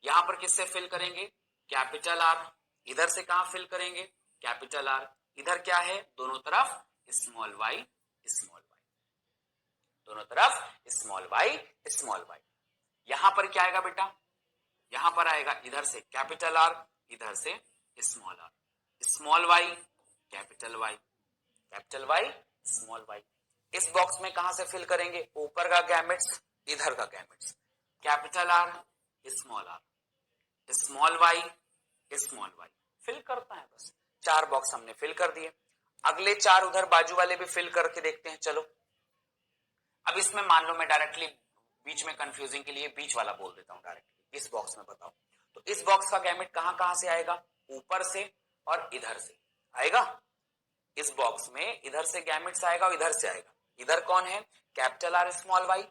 यहां पर किससे फिल करेंगे कैपिटल आर, इधर से कहां फिल करेंगे कैपिटल आर, इधर क्या है दोनों तरफ स्मॉल वाई, दोनों तरफ स्मॉल वाई। यहां पर क्या आएगा बेटा, यहां पर आएगा इधर से कैपिटल आर, इधर से small R, small Y capital Y small Y. इस बॉक्स में कहां से फिल करेंगे, ऊपर का गैमेट्स इधर का gametes, capital R small Y fill करता है बस। 4 बॉक्स हमने फिल कर दिए, अगले 4 उधर बाजू वाले भी फिल करके देखते हैं। चलो अब इसमें मान लो मैं डायरेक्टली बीच में कंफ्यूजिंग के लिए बीच वाला बोल देता हूं डायरेक्टली, इस बॉक्स में बताओ तो इस बॉक्स का गैमेट कहां से आएगा, ऊपर से और इधर से आएगा। इस बॉक्स में इधर से गैमेट्स आएगा और इधर से आएगा। इधर कौन है कैपिटल आर स्मॉल वाई,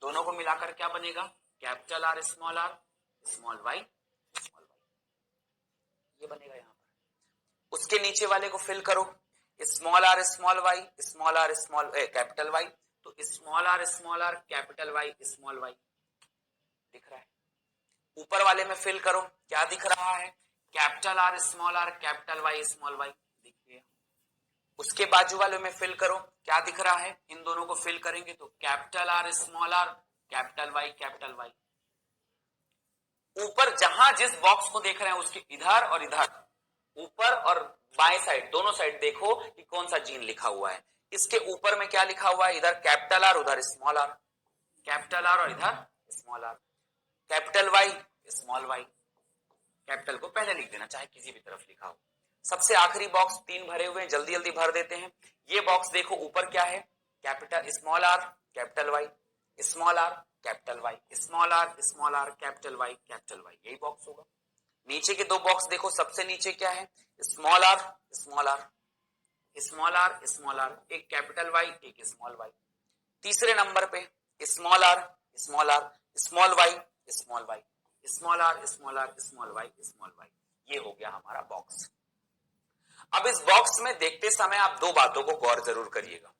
दोनों को मिलाकर क्या बनेगा कैपिटल आर स्मॉल वाई, ये बनेगा। यहां पर उसके नीचे वाले को फिल करो, स्मॉल आर कैपिटल वाई, तो small R capital Y small Y दिख रहा है। ऊपर वाले में फिल करो, क्या दिख रहा है capital R capital Y small Y दिख गया। उसके बाजू वाले में फिल करो, क्या दिख रहा है, इन दोनों को फिल करेंगे तो कैपिटल आर कैपिटल वाई। ऊपर जहां जिस बॉक्स को देख रहे हैं उसके इधर और इधर, ऊपर और बाएं साइड दोनों साइड देखो कि कौन सा जीन लिखा हुआ है। इसके ऊपर में क्या लिखा हुआ है, इधर कैपिटल आर उधर स्मॉल आर, कैपिटल आर और इधर small R, capital Y small Y. Capital को पहले लिख देना चाहे किसी भी तरफ लिखा हो। सबसे आखिरी बॉक्स 3 भरे हुए हैं, जल्दी जल्दी भर देते हैं। ये बॉक्स देखो ऊपर क्या है capital small R capital Y, small R capital Y, small R capital Y, यही बॉक्स होगा। नीचे के 2 बॉक्स देखो, सबसे नीचे क्या है स्मॉल आर, एक कैपिटल वाई एक स्मॉल वाई। तीसरे नंबर पे small R small Y, small Y, ये हो गया हमारा बॉक्स। अब इस बॉक्स में देखते समय आप 2 बातों को गौर जरूर करिएगा।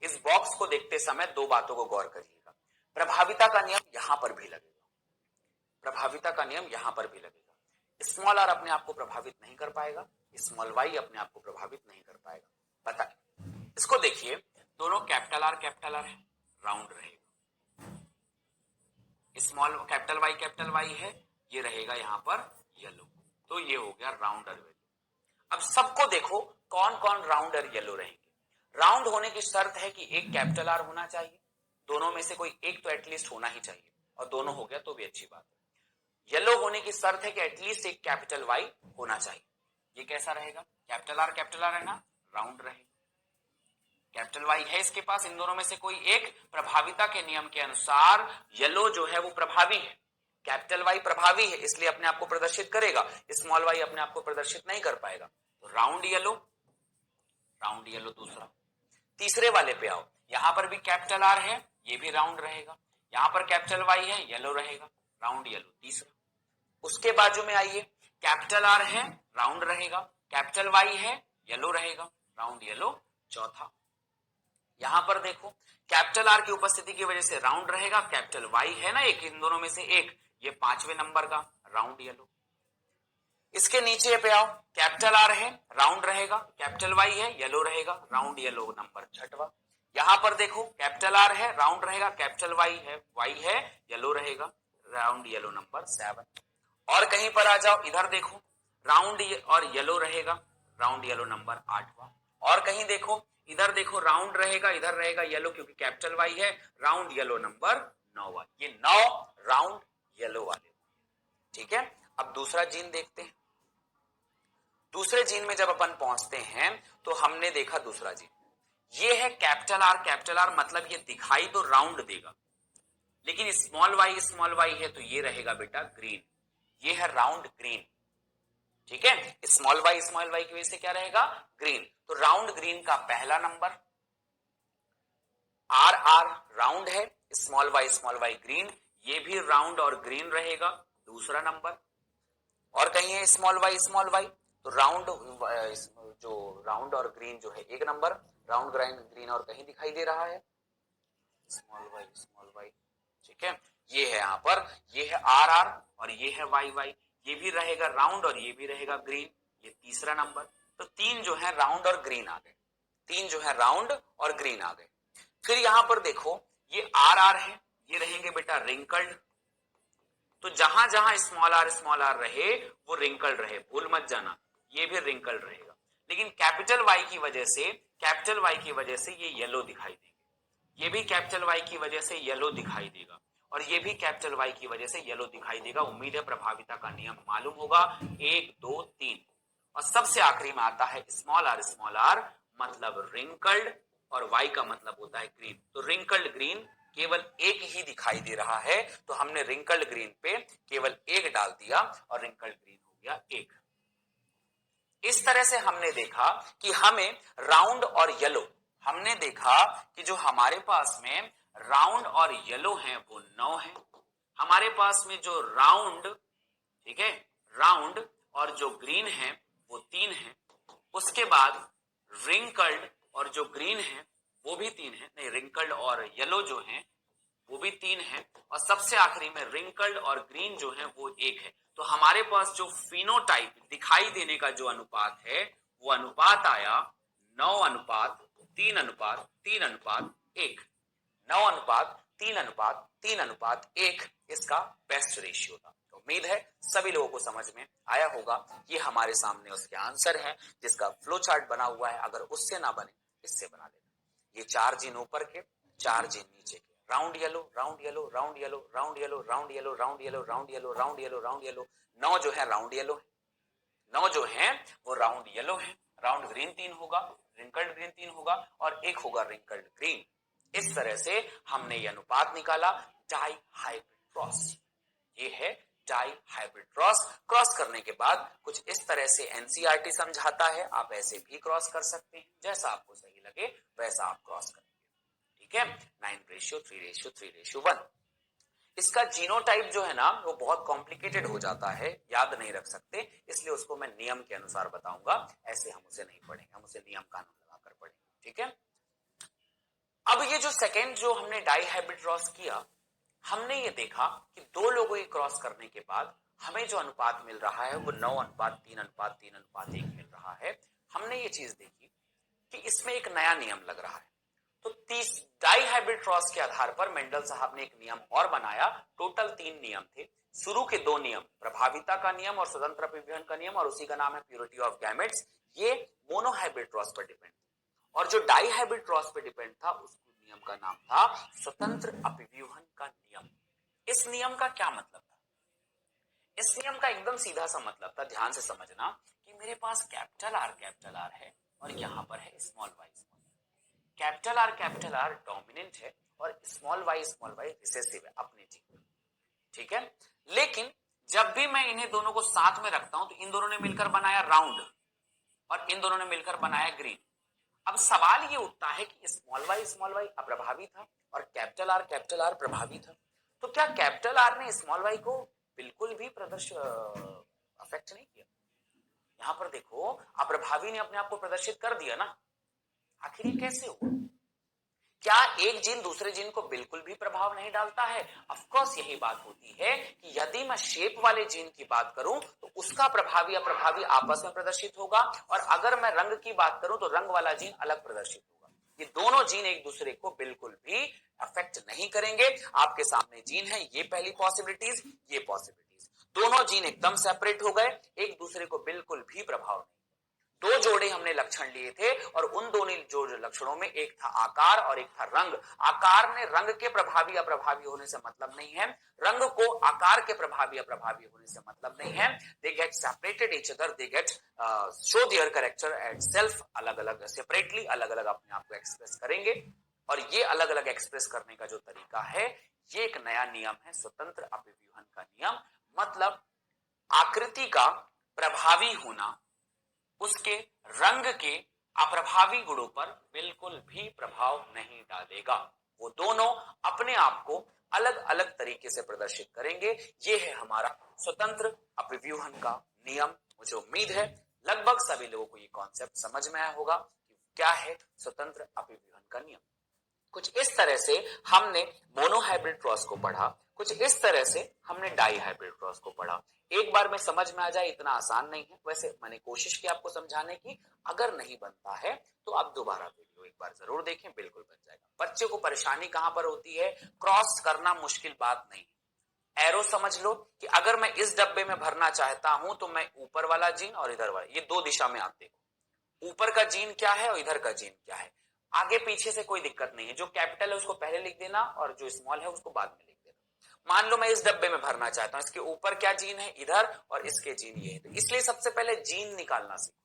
इस बॉक्स को देखते समय 2 बातों को गौर करिएगा। प्रभाविता का नियम यहां पर भी लगेगा, स्मॉल आर अपने आप को प्रभावित नहीं कर पाएगा, स्मॉल वाई अपने आप को प्रभावित नहीं कर पाएगा। बताइए, इसको देखिए, दोनों कैपिटल आर है, राउंड रहेगा। स्मॉल कैपिटल वाई है, ये रहेगा यहां पर येलो, तो ये हो गया राउंडर वैल्यू। अब सबको देखो कौन कौन राउंड और येलो रहेंगे। राउंड होने की शर्त है कि एक कैपिटल आर होना चाहिए, दोनों में से कोई एक तो एटलीस्ट होना ही चाहिए, और दोनों हो गया तो भी अच्छी बात है। येलो होने की शर्त है कि एटलीस्ट एक कैपिटल वाई होना चाहिए। ये कैसा रहेगा? कैपिटल आर है ना, राउंड रहेगा। कैपिटल वाई है इसके पास, इन दोनों में से कोई एक। प्रभाविता के नियम के अनुसार येलो जो है वो प्रभावी है, कैपिटल वाई प्रभावी है, इसलिए अपने आप को प्रदर्शित करेगा, स्मॉल वाई अपने आप को प्रदर्शित नहीं कर पाएगा। तो राउंड येलो दूसरा। तीसरे वाले पे आओ, यहां पर भी कैपिटल आर है, ये भी राउंड रहेगा। यहां पर कैपिटल वाई है, येलो रहेगा, राउंड येलो तीसरा। उसके बाजू में आइए, कैपिटल आर है, राउंड रहेगा, कैपिटल वाई है, येलो रहेगा, राउंड येलो चौथा। यहां पर देखो, कैपिटल आर की उपस्थिति की वजह से राउंड रहेगा, कैपिटल वाई है ना एक, इन दोनों में से एक, ये 5वें नंबर का, राउंड येलो। इसके नीचे पे आओ, कैपिटल आर है, राउंड रहेगा, कैपिटल वाई है, येलो रहेगा, राउंड येलो नंबर 6वां। यहां पर देखो, कैपिटल आर है, राउंड रहेगा, कैपिटल वाई है, येलो रहेगा, राउंड येलो नंबर 7। और कहीं पर आ जाओ, इधर देखो, राउंड और येलो रहेगा, राउंड येलो नंबर 8वां। और कहीं देखो, इधर देखो, राउंड रहेगा, इधर रहेगा येलो, क्योंकि कैपिटल वाई है, राउंड येलो नंबर 9वां। ये 9 राउंड येलो वाले। ठीक है, अब दूसरा जीन देखते हैं। दूसरे जीन में जब अपन पहुंचते हैं तो हमने देखा दूसरा जीन, ये है कैपिटल आर मतलब ये दिखाई तो राउंड देगा, लेकिन स्मॉल वाई है तो ये रहेगा बेटा ग्रीन, ये है राउंड ग्रीन। ठीक है, स्मॉल वाई की वजह से क्या रहेगा? ग्रीन। तो राउंड ग्रीन का पहला नंबर, आर राउंड है, स्मॉल वाई ग्रीन, ये भी राउंड और ग्रीन रहेगा, दूसरा नंबर। और कहीं है स्मॉल वाई तो राउंड, जो राउंड और ग्रीन जो है एक नंबर, राउंड ग्रीन और कहीं दिखाई दे रहा है स्मॉल वाई। ठीक है, ये है यहां पर, ये है आर और ये है वाई, ये भी रहेगा राउंड और ये भी रहेगा ग्रीन, ये तीसरा नंबर। तो 3 जो है राउंड और ग्रीन आ गए, 3 जो है राउंड और ग्रीन आ गए। फिर यहां पर देखो, ये आर है, ये रहेंगे बेटा रिंकल्ड। तो जहां जहां स्मॉल आर रहे वो रिंकल्ड रहे, भूल मत जाना, ये भी रिंकल्ड रहेगा। लेकिन कैपिटल वाई की वजह से ये येलो दिखाई देंगे, ये भी कैपिटल वाई की वजह से येलो दिखाई देगा, और ये भी कैपिटल वाई की वजह से येलो दिखाई देगा। उम्मीद है प्रभाविता का नियम मालूम होगा, 1 2 3। और सबसे आखिरी में आता है स्मॉल आर मतलब रिंकल्ड, और वाई का मतलब होता है ग्रीन। तो रिंकल्ड ग्रीन केवल एक ही दिखाई दे रहा है, तो हमने रिंकल्ड ग्रीन पे केवल एक डाल दिया और रिंकल्ड ग्रीन हो गया 1। इस तरह से हमने देखा कि हमें राउंड और येलो, हमने देखा कि जो हमारे पास में राउंड और येलो है वो 9 है, हमारे पास में जो राउंड, ठीक है, राउंड और जो ग्रीन है वो 3 है। उसके बाद रिंकल्ड और जो ग्रीन है वो भी 3 है, नहीं, रिंकल्ड और येलो जो है वो भी 3 है, और सबसे आखिरी में रिंकल्ड और ग्रीन जो है वो 1 है। तो हमारे पास जो फिनोटाइप दिखाई देने का जो अनुपात है वो अनुपात आया 9 अनुपात 3 अनुपात 3 अनुपात 1। 9 अनुपात 3 अनुपात 3 अनुपात 1 इसका बेस्ट रेशियो था। तो उम्मीद है सभी लोगों को समझ में आया होगा। ये हमारे सामने उसके आंसर है, जिसका फ्लो चार्ट बना हुआ है, अगर उससे ना बने इससे बना लेना। ये 4 जीन ऊपर के, 4 जीन नीचे के, round yellow round yellow round yellow round yellow round yellow round yellow round yellow round yellow round yellow. 9 जो है राउंड येलो है, 9 जो है वो राउंड येलो है, राउंड ग्रीन 3 होगा, रिंकल्ड ग्रीन 3 होगा, और 1 होगा रिंकल्ड ग्रीन। इस तरह से हमने ये अनुपात निकाला डाई हाइब्रिड क्रॉस। ये है डाई हाइब्रिड क्रॉस। क्रॉस करने के बाद कुछ इस तरह से एनसीईआरटी समझाता है, आप ऐसे भी क्रॉस कर सकते हैं, जैसा आपको सही लगे वैसा आप क्रॉस करेंगे। ठीक है, 9:3:3:1। इसका जीनोटाइप जो है ना वो बहुत कॉम्प्लिकेटेड हो जाता है, याद नहीं रख सकते, इसलिए उसको मैं नियम के अनुसार बताऊंगा, ऐसे हम उसे नहीं पढ़ेंगे, हम उसे नियम कानून लगाकर पढ़ेंगे। ठीक है, अब ये जो सेकेंड जो हमने डाई हाइब्रिड क्रॉस किया, हमने ये देखा कि 2 लोगों के क्रॉस करने के बाद हमें जो अनुपात मिल रहा है वो 9 अनुपात 3 अनुपात 3 अनुपात 1 मिल रहा है। हमने ये चीज देखी कि इसमें एक नया नियम लग रहा है। तो 30 डाई हाइब्रिड क्रॉस के आधार पर मेंडल साहब ने एक नियम और बनाया। टोटल 3 नियम थे। शुरू के 2 नियम, प्रभाविता का नियम और स्वतंत्र अपविभजन का नियम, और उसी का नाम है प्योरिटी ऑफ गैमेट्स, ये मोनो हाइब्रिड क्रॉस पर डिपेंड। और जो डाई हाइब्रिड क्रॉस पर डिपेंड था उस नियम का नाम था स्वतंत्र अपव्यूहन का नियम। इस नियम का क्या मतलब था? इस नियम का एकदम सीधा सा मतलब था, ध्यान से समझना, कि मेरे पास कैपिटल आर है और यहां पर है small Y small. Capital R dominant है और स्मॉल वाई रिसेसिव है अपनी ठीक। ठीक है, लेकिन जब भी मैं इन्हें दोनों को साथ में रखता हूं तो इन दोनों ने मिलकर बनाया राउंड और इन दोनों ने मिलकर बनाया ग्रीन। अब सवाल ये उठता है कि स्मॉल वाई अप्रभावी था और कैपिटल आर प्रभावी था, तो क्या कैपिटल आर ने स्मॉल वाई को बिल्कुल भी प्रदर्शित अफेक्ट नहीं किया? यहां पर देखो, अप्रभावी ने अपने आप को प्रदर्शित कर दिया ना। आखिर ये कैसे हुआ? क्या एक जीन दूसरे जीन को बिल्कुल भी प्रभाव नहीं डालता है? ऑफ कोर्स यही बात होती है कि यदि मैं शेप वाले जीन की बात करूं तो उसका प्रभावी अप्रभावी आपस में प्रदर्शित होगा, और अगर मैं रंग की बात करूं तो रंग वाला जीन अलग प्रदर्शित होगा। ये दोनों जीन एक दूसरे को बिल्कुल भी अफेक्ट नहीं करेंगे। आपके सामने जीन है, ये पहली पॉसिबिलिटीज, ये पॉसिबिलिटीज, दोनों जीन एकदम सेपरेट हो गए, एक दूसरे को बिल्कुल भी प्रभाव नहीं। दो जोड़े हमने लक्षण लिए थे और उन दोनों जो लक्षणों में एक था आकार और एक था रंग। आकार ने रंग के प्रभावी अप्रभावी होने से मतलब नहीं है, रंग को आकार के प्रभावी अप्रभावी होने से मतलब नहीं है। They get separated each other, they get show their character eight self, अलग अलग सेपरेटली अलग अलग अपने आप को एक्सप्रेस करेंगे। और ये अलग अलग एक्सप्रेस करने का जो तरीका है, ये एक नया नियम है, स्वतंत्र अभिव्यूहन का नियम। मतलब आकृति का प्रभावी होना उसके रंग के अप्रभावी गुणों पर बिल्कुल भी प्रभाव नहीं डालेगा। वो दोनों अपने आप को अलग अलग तरीके से प्रदर्शित करेंगे। ये है हमारा स्वतंत्र अभिव्यूहन का नियम। मुझे उम्मीद है लगभग सभी लोगों को ये कॉन्सेप्ट समझ में आया होगा कि क्या है स्वतंत्र अभिव्यूहन का नियम। कुछ इस तरह से हमने मोनोहाइब्रिड क्रॉस को पढ़ा, कुछ इस तरह से हमने डाई हाइब्रिड क्रॉस को पढ़ा। एक बार में समझ में आ जाए इतना आसान नहीं है, वैसे मैंने कोशिश की आपको समझाने की। अगर नहीं बनता है तो आप दोबारा वीडियो एक बार जरूर देखें, बिल्कुल बन जाएगा। बच्चे को परेशानी कहां पर होती है? क्रॉस करना मुश्किल बात नहीं। एरो समझ लो कि अगर मैं इस डब्बे में भरना चाहता हूं तो मैं ऊपर वाला जीन और इधर वाला, ये दो दिशा में आप देखो, ऊपर का जीन क्या है और इधर का जीन क्या है। आगे पीछे से कोई दिक्कत नहीं है, जो कैपिटल है उसको पहले लिख देना और जो स्मॉल है उसको बाद में लिख देना। मान लो मैं इस डब्बे में भरना चाहता हूं, इसके ऊपर क्या जीन है इधर और इसके जीन ये है, तो इसलिए सबसे पहले जीन निकालना सीखो।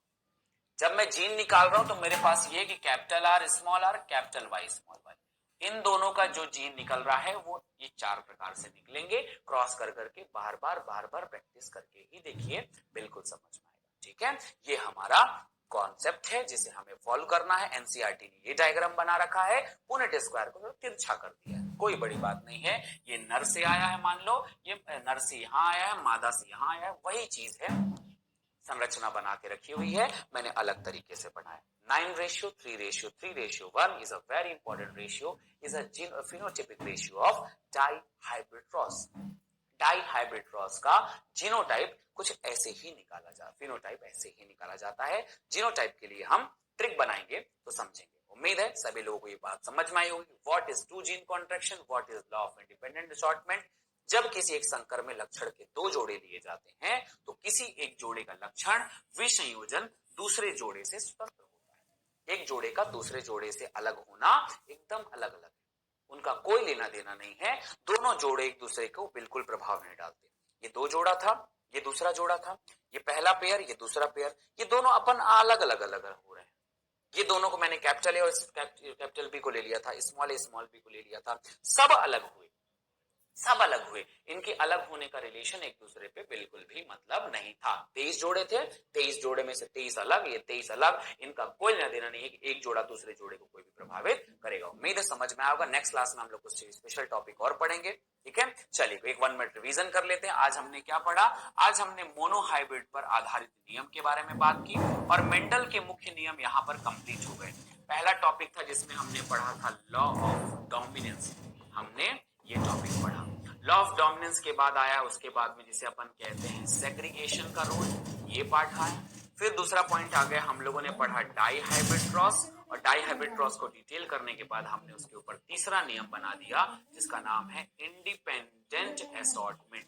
जब मैं जीन निकाल रहा हूं तो मेरे पास ये कि capital R small R, capital Y small Y, इन दोनों का जो जीन निकल रहा है वो ये चार प्रकार से निकलेंगे। क्रॉस कर करके बार बार प्रैक्टिस करके ही देखिए, बिल्कुल समझ में आएगा। ठीक है, ये हमारा कॉन्सेप्ट है जिसे हमें फॉलो करना है। एनसीईआरटी ने ये डायग्राम बना रखा है, पुनेट स्क्वायर को तिरछा कर दिया है, कोई बड़ी बात नहीं है। ये नर से आया है, मान लो ये नर से यहां आया है, मादा से यहां आया है, वही चीज है, संरचना बना के रखी हुई है, मैंने अलग तरीके से बनाया। 9:3:3:1 is a very important ratio, is a phenotypic ratio of dihybrid cross। Dihybrid cross का जीनोटाइप कुछ ऐसे ही निकाला जाता, फिनोटाइप ऐसे ही निकाला जाता है। जीनोटाइप के लिए हम ट्रिक बनाएंगे तो समझेंगे। उम्मीद है सभी लोगों को ये बात समझ में आई होगी। What is two gene contraction, what is law of independent assortment. जब किसी एक संकर में लक्षण के दो जोड़े लिए जाते हैं तो किसी एक जोड़े का लक्षण विसंयोजन दूसरे जोड़े से स्वतंत्र होता है। एक जोड़े का दूसरे जोड़े से अलग होना एकदम अलग अलग है, उनका कोई लेना देना नहीं है। दोनों जोड़े एक दूसरे को बिल्कुल प्रभाव नहीं डालते। ये दो जोड़ा था, ये दूसरा जोड़ा था, ये पहला पेयर, ये दूसरा पेयर, ये दोनों अपन अलग अलग हो रहे हैं। ये दोनों को मैंने कैपिटल ए और कैपिटल बी को ले लिया था, स्मॉल ए स्मॉल बी को ले लिया था, सब अलग हुए, सब अलग हुए। इनके अलग होने का रिलेशन एक दूसरे पे बिल्कुल भी मतलब नहीं था। 23 जोड़े थे, 23 जोड़े में से 23 अलग, ये 23 अलग, इनका कोई लेना देना नहीं है कि एक जोड़ा दूसरे जोड़े को कोई भी प्रभावित करेगा। उम्मीद है समझ में आएगा। नेक्स्ट क्लास में हम लोग कुछ स्पेशल टॉपिक और पढ़ेंगे। ठीक है, चलिए एक 1 मिनट रिवीजन कर लेते हैं। आज हमने क्या पढ़ा? आज हमने मोनोहाइब्रिड पर आधारित नियम के बारे में बात की और मेंडल के मुख्य नियम यहाँ पर कंप्लीट हो गए। पहला टॉपिक था जिसमें हमने पढ़ा था लॉ ऑफ डोमिनेंस, हमने ये टॉपिक पढ़ा। लॉ ऑफ डोमिनेंस के बाद आया उसके बाद में जिसे अपन कहते हैं सेग्रीगेशन का रूल, ये पार्ट आया। फिर दूसरा पॉइंट आ गया, हम लोगों ने पढ़ा डाई हाइब्रिड क्रॉस, और डाई हाइब्रिड क्रॉस को डिटेल करने के बाद हमने उसके ऊपर तीसरा नियम बना दिया जिसका नाम है इंडिपेंडेंट असॉर्टमेंट।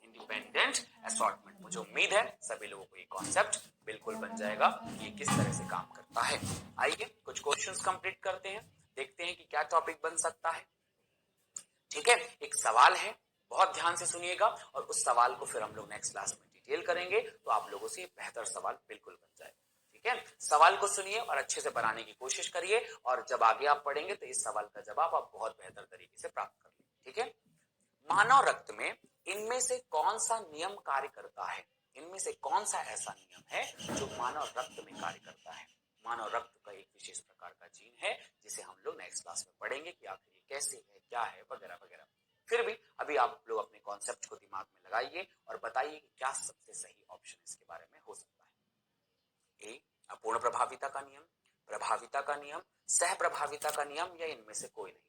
इंडिपेंडेंट असॉर्टमेंट, मुझे उम्मीद है सभी लोगों को ये कॉन्सेप्ट बिल्कुल बन जाएगा ये किस तरह से काम करता है। आइए कुछ क्वेश्चंस कंप्लीट करते हैं, देखते हैं कि क्या टॉपिक बन सकता है। ठीक है, एक सवाल है बहुत ध्यान से सुनिएगा और उस सवाल को फिर हम लोग नेक्स्ट क्लास में डिटेल करेंगे, तो आप लोगों से बेहतर सवाल बिल्कुल बन जाएगा। ठीक है, सवाल को सुनिए और अच्छे से बनाने की कोशिश करिए, और जब आगे आप पढ़ेंगे तो इस सवाल का जवाब आप बहुत बेहतर तरीके से प्राप्त कर लेंगे। ठीक है, मानव रक्त में इनमें से कौन सा नियम कार्य करता है? इनमें से कौन सा ऐसा नियम है जो मानव रक्त में कार्य करता है? मानव रक्त का एक विशेष प्रकार का जीन है, जिसे हम लोग नेक्स्ट क्लास में पढ़ेंगे कि आखिर ये कैसे है, क्या है, वगैरह वगैरह। फिर भी अभी आप लोग अपने कॉन्सेप्ट को दिमाग में लगाइए और बताइए कि क्या सबसे सही ऑप्शन इसके बारे में हो सकता है। ए, अपूर्ण प्रभाविता का नियम, प्रभाविता का नियम, सह प्रभाविता का नियम, या इनमें से कोई नहीं।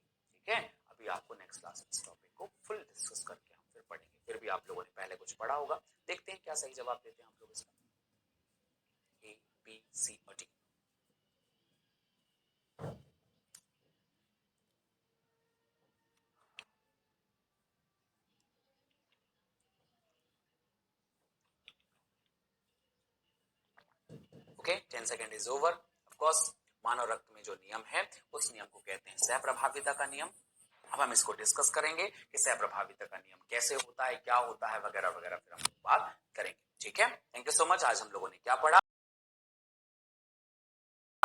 ठीक है, अभी आपको नेक्स्ट क्लास में इस टॉपिक को फुल डिस्कस करके हम फिर पढ़ेंगे। फिर भी आप लोगों ने पहले कुछ पढ़ा होगा, देखते हैं क्या सही जवाब देते हैं हम लोग इसका। ए, बी, सी और D. Okay, 10 second is over. Of course मानव रक्त में जो नियम है उस नियम को कहते हैं सह प्रभाविता का नियम। अब हम इसको डिस्कस करेंगे कि सह प्रभाविता का नियम कैसे होता है, क्या होता है, वगैरह वगैरह, फिर हम बात करेंगे। ठीक है, थैंक यू सो मच। आज हम लोगों ने क्या पढ़ा?